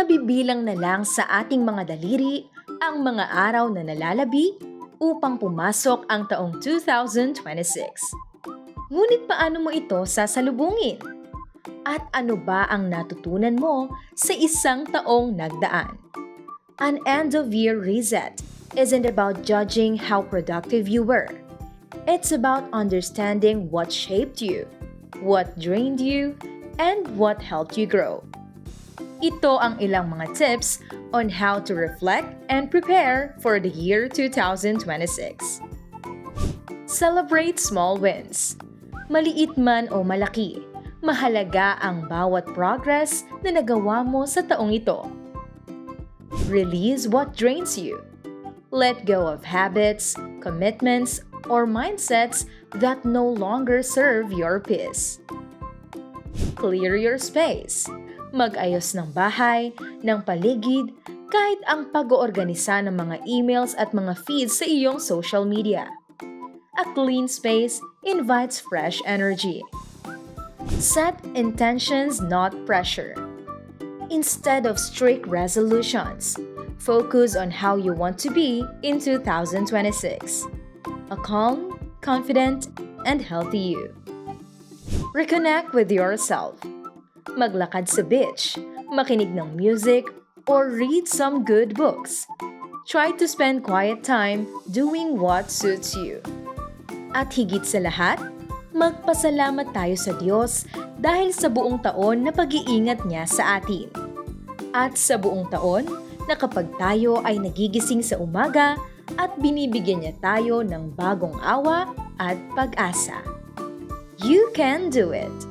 Mabibilang na lang sa ating mga daliri ang mga araw na nalalabi upang pumasok ang taong 2026. Ngunit paano mo ito sasalubungin? At ano ba ang natutunan mo sa isang taong nagdaan? An end-of-year reset isn't about judging how productive you were. It's about understanding what shaped you, what drained you, and what helped you grow. Ito ang ilang mga tips on how to reflect and prepare for the year 2026. Celebrate small wins. Maliit man o malaki, mahalaga ang bawat progress na nagawa mo sa taong ito. Release what drains you. Let go of habits, commitments, or mindsets that no longer serve your peace. Clear your space. Mag-ayos ng bahay, ng paligid, kahit ang pag-oorganisa ng mga emails at mga feeds sa iyong social media. A clean space invites fresh energy. Set intentions, not pressure. Instead of strict resolutions, focus on how you want to be in 2026. A calm, confident, and healthy you. Reconnect with yourself. Maglakad sa beach, makinig ng music, or read some good books. Try to spend quiet time doing what suits you. At higit sa lahat, magpasalamat tayo sa Diyos dahil sa buong taon na pag-iingat niya sa atin. At sa buong taon na kapag tayo ay nagigising sa umaga at binibigyan niya tayo ng bagong awa at pag-asa. You can do it!